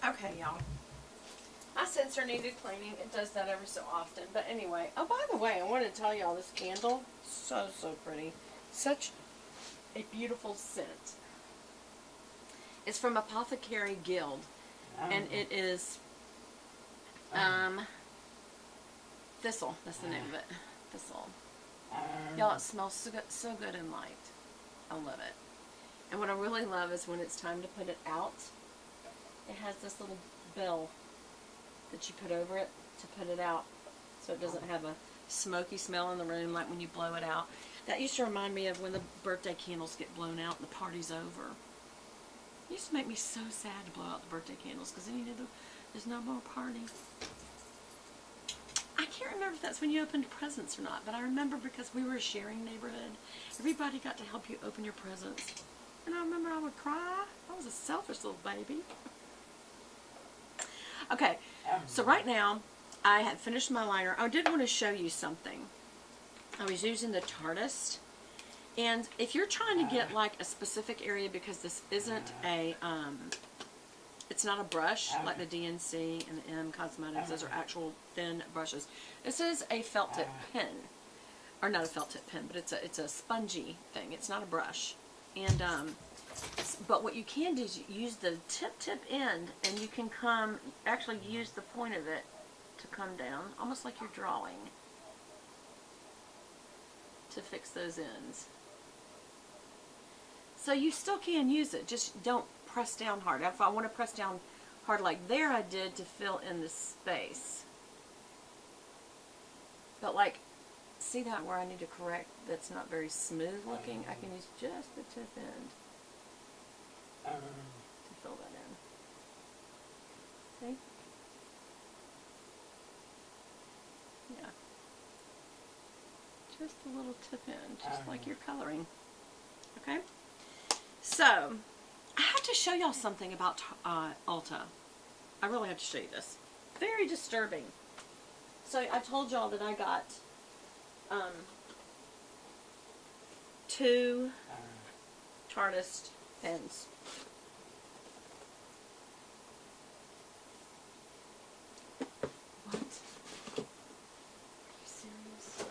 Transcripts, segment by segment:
Okay, y'all. My sensor needed cleaning. It does that every so often. But anyway, oh, by the way, I wanted to tell y'all this candle. So, so pretty. Such a beautiful scent. It's from Apothecary Guild. And it is Thistle. That's the name of it. Thistle. Y'all, it smells so good in light. I love it. And what I really love is when it's time to put it out, it has this little bell that you put over it to put it out so it doesn't have a smoky smell in the room like when you blow it out. That used to remind me of when the birthday candles get blown out and the party's over. It used to make me so sad to blow out the birthday candles because then you know there's no more party. I can't remember if that's when you opened presents or not, but I remember because we were a sharing neighborhood. Everybody got to help you open your presents. And I remember I would cry. I was a selfish little baby. Okay, so right now I have finished my liner. I did want to show you something. I was using the Tartist. And if you're trying to get like a specific area, because this isn't a, it's not a brush like the DNC and the M Cosmetics. Those are actual thin brushes. This is a felt tip pen. Or not a felt tip pen, but it's a spongy thing. It's not a brush. And, but what you can do is use the tip end, and you can actually use the point of it to come down, almost like you're drawing, to fix those ends. So you still can use it, just don't press down hard. If I want to press down hard like there I did to fill in the space. But like, see that where I need to correct that's not very smooth looking? I can use just the tip end to fill that in. See? Yeah. Just a little tip end, just like you're coloring. Okay? So, I have to show y'all something about Ulta. I really have to show you this. Very disturbing. So, I told y'all that I got 2 Tartist pens. What? Are you serious?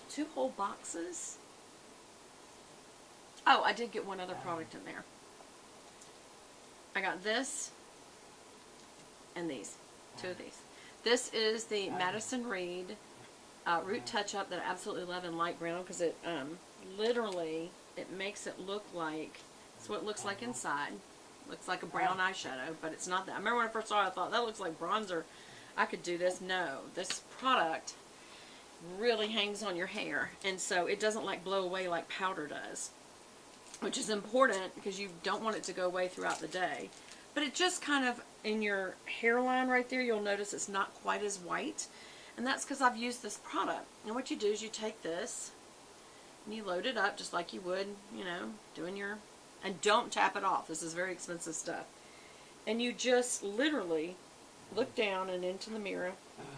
2 whole boxes? Oh, I did get one other product in there. I got this and these. 2 of these. This is the Madison Reed Root Touch-Up that I absolutely love in light brown because it literally, it makes it look like, it's what it looks like inside. Looks like a brown eyeshadow, but it's not that. I remember when I first saw it, I thought, that looks like bronzer. I could do this. No, this product really hangs on your hair, and so it doesn't like blow away like powder does, which is important because you don't want it to go away throughout the day. But it just kind of, in your hairline right there, you'll notice it's not quite as white. And that's because I've used this product. And what you do is you take this and you load it up just like you would, you know, doing your, and don't tap it off. This is very expensive stuff. And you just literally look down and into the mirror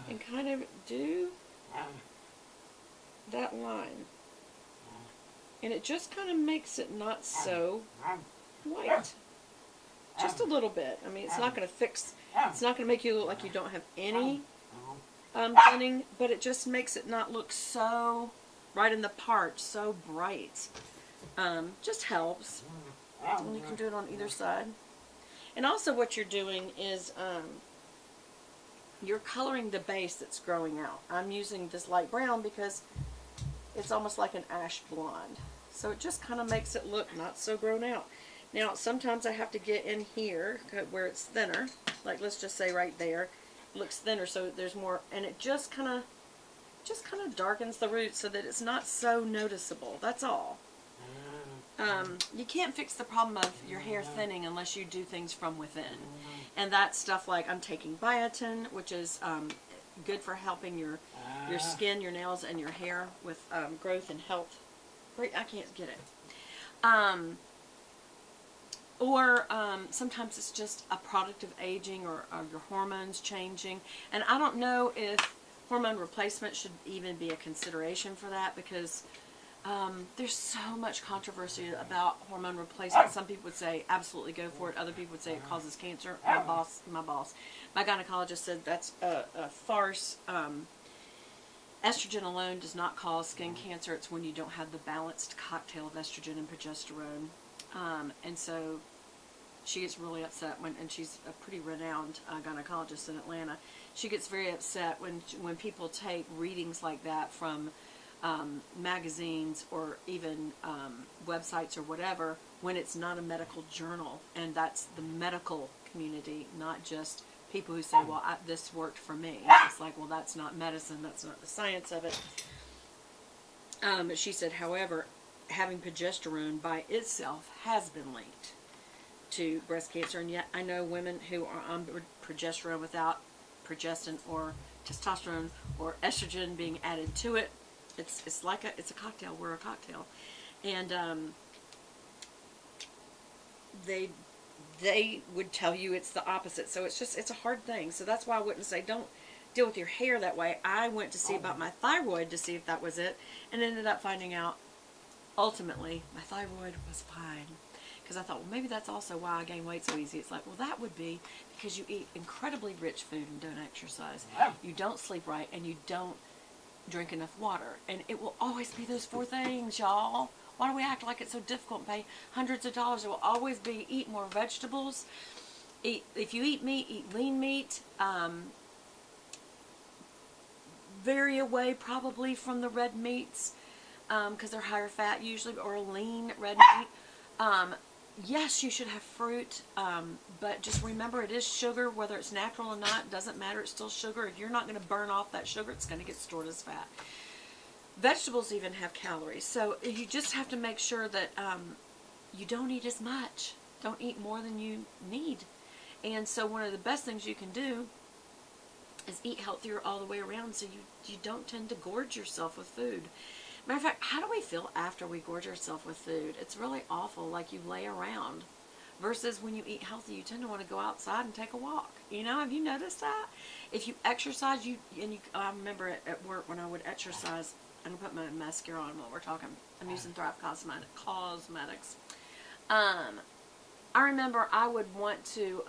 and kind of do that line. And it just kind of makes it not so white. Just a little bit. I mean, it's not going to fix, it's not going to make you look like you don't have any thinning, but it just makes it not look so right in the part, so bright. Just helps. And you can do it on either side. And also what you're doing is you're coloring the base that's growing out. I'm using this light brown because it's almost like an ash blonde. So it just kind of makes it look not so grown out. Now, sometimes I have to get in here where it's thinner. Like, let's just say right there. It looks thinner, so there's more. And it just kind of darkens the roots so that it's not so noticeable. That's all. You can't fix the problem of your hair thinning unless you do things from within. And that's stuff like I'm taking biotin, which is good for helping your skin, your nails, and your hair with growth and health. Great, I can't get it. Or sometimes it's just a product of aging or your hormones changing. And I don't know if hormone replacement should even be a consideration for that because There's so much controversy about hormone replacement. Some people would say absolutely go for it. Other people would say it causes cancer. My gynecologist said that's a farce. Estrogen alone does not cause skin cancer. It's when you don't have the balanced cocktail of estrogen and progesterone. And so she gets really upset and she's a pretty renowned gynecologist in Atlanta. She gets very upset when people take readings like that from magazines or even websites or whatever, when it's not a medical journal, and that's the medical community, not just people who say, well, this worked for me. It's like, well, that's not medicine, that's not the science of it. She said, however, having progesterone by itself has been linked to breast cancer, and yet I know women who are on progesterone without progestin or testosterone or estrogen being added to it. It's like it's a cocktail. We're a cocktail, and they would tell you it's the opposite. So it's a hard thing. So that's why I wouldn't say don't deal with your hair that way. I went to see about my thyroid to see if that was it, and ended up finding out ultimately my thyroid was fine. Because I thought, well, maybe that's also why I gain weight so easy. It's like, well, that would be because you eat incredibly rich food and don't exercise. You don't sleep right, and you don't drink enough water. And it will always be those four things, y'all. Why do we act like it's so difficult and pay hundreds of dollars? It will always be eat more vegetables. If you eat meat, eat lean meat. Vary away probably from the red meats because they're higher fat usually, or lean red meat. Yes, you should have fruit, but just remember it is sugar, whether it's natural or not, doesn't matter, it's still sugar. If you're not going to burn off that sugar, it's going to get stored as fat. Vegetables even have calories, so you just have to make sure that you don't eat as much. Don't eat more than you need. And so one of the best things you can do is eat healthier all the way around, so you don't tend to gorge yourself with food. Matter of fact, how do we feel after we gorge ourselves with food? It's really awful, like you lay around. Versus when you eat healthy, you tend to want to go outside and take a walk. You know, have you noticed that? If you exercise, I remember at work when I would exercise, I'm going to put my mascara on while we're talking. I'm using Thrive Cosmetics. I remember I would want to,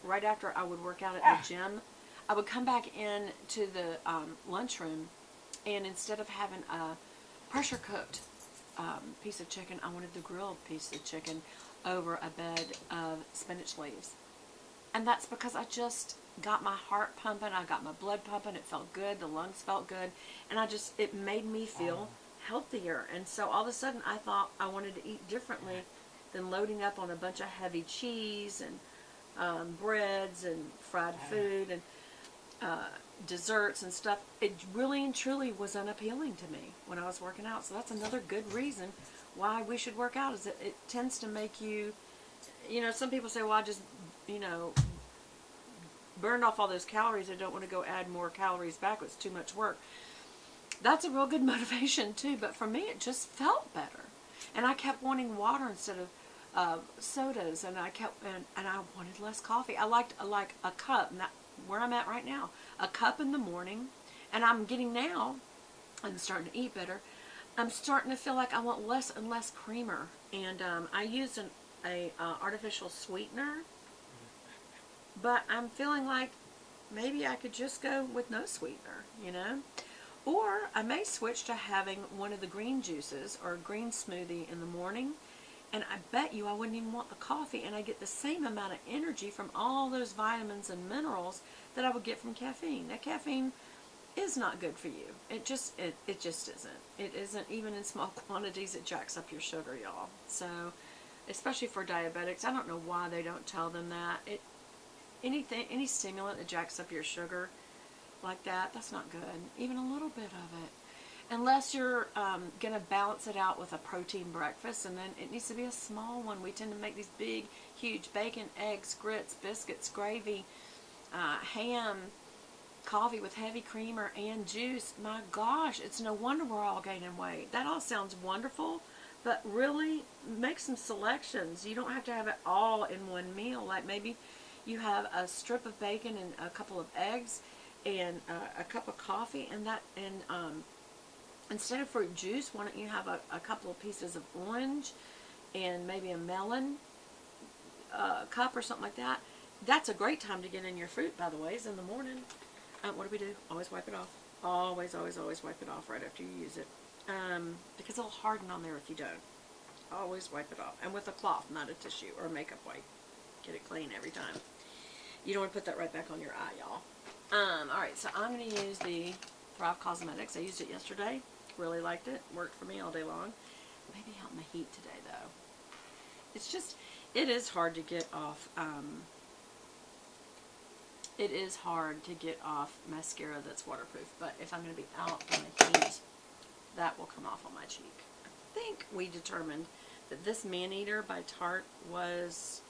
right after I would work out at the gym, I would come back in to the lunchroom, and instead of having a pressure cooked piece of chicken, I wanted the grilled piece of chicken over a bed of spinach leaves. And that's because I just got my heart pumping, I got my blood pumping, it felt good, the lungs felt good, and it made me feel healthier. And so all of a sudden I thought I wanted to eat differently than loading up on a bunch of heavy cheese and breads and fried food and desserts and stuff. It really and truly was unappealing to me when I was working out. So that's another good reason why we should work out, is that it tends to make you, some people say, well, I just, burned off all those calories. I don't want to go add more calories back. It's too much work. That's a real good motivation too, but for me it just felt better. And I kept wanting water instead of sodas, and I wanted less coffee. I like a cup, and where I'm at right now, a cup in the morning, and I'm starting to eat better. I'm starting to feel like I want less and less creamer, and I used a artificial sweetener, but I'm feeling like maybe I could just go with no sweetener, or I may switch to having one of the green juices or a green smoothie in the morning, and I bet you I wouldn't even want the coffee, and I get the same amount of energy from all those vitamins and minerals that I would get from caffeine. Now, caffeine is not good for you. It just isn't. It isn't, even in small quantities. It jacks up your sugar, y'all. So, especially for diabetics, I don't know why they don't tell them that. Any stimulant that jacks up your sugar like that, that's not good. Even a little bit of it. Unless you're going to balance it out with a protein breakfast, and then it needs to be a small one. We tend to make these big, huge bacon, eggs, grits, biscuits, gravy, ham, coffee with heavy creamer, and juice. My gosh, it's no wonder we're all gaining weight. That all sounds wonderful, but really make some selections. You don't have to have it all in one meal. Like maybe you have a strip of bacon and a couple of eggs and a cup of coffee, and instead of fruit juice, why don't you have a couple of pieces of orange and maybe a melon cup or something like that. That's a great time to get in your fruit, by the way, is in the morning. What do? Always wipe it off. Always, always, always wipe it off right after you use it. Because it'll harden on there if you don't. Always wipe it off. And with a cloth, not a tissue or a makeup wipe. Get it clean every time. You don't want to put that right back on your eye, y'all. Alright, so I'm going to use the Thrive Cosmetics. I used it yesterday. Really liked it. Worked for me all day long. Maybe help my heat today, though. It's just, it is hard to get off, it is hard to get off mascara that's waterproof. But if I'm going to be out in the heat, that will come off on my cheek. I think we determined that this Man Eater by Tarte was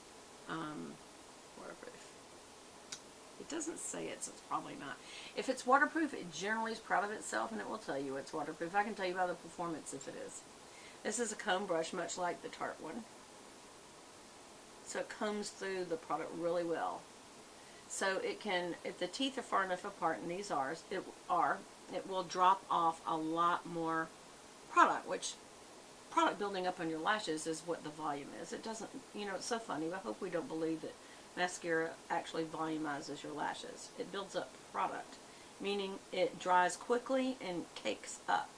waterproof. It doesn't say it, so it's probably not. If it's waterproof, it generally is proud of itself, and it will tell you it's waterproof. I can tell you by the performance if it is. This is a comb brush, much like the Tarte one. So it combs through the product really well. So it can, if the teeth are far enough apart, and these are, it will drop off a lot more product, which product building up on your lashes is what the volume is. It doesn't, you know, it's so funny. I hope we don't believe that mascara actually volumizes your lashes. It builds up product, meaning it dries quickly and cakes up.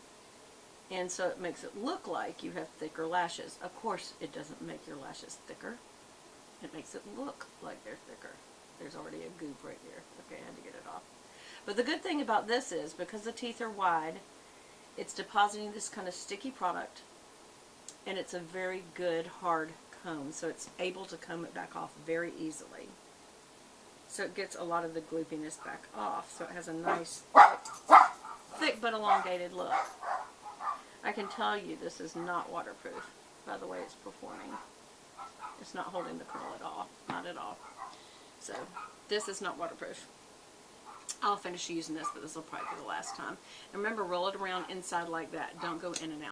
And so it makes it look like you have thicker lashes. Of course, it doesn't make your lashes thicker. It makes it look like they're thicker. There's already a goop right there. Okay, I had to get it off. But the good thing about this is, because the teeth are wide, it's depositing this kind of sticky product, and it's a very good hard comb, so it's able to comb it back off very easily. So it gets a lot of the gloopiness back off, so it has a nice, thick but elongated look. I can tell you this is not waterproof by the way it's performing. It's not holding the curl at all. Not at all. So, this is not waterproof. I'll finish using this, but this will probably be the last time. And remember, roll it around inside like that. Don't go in and out.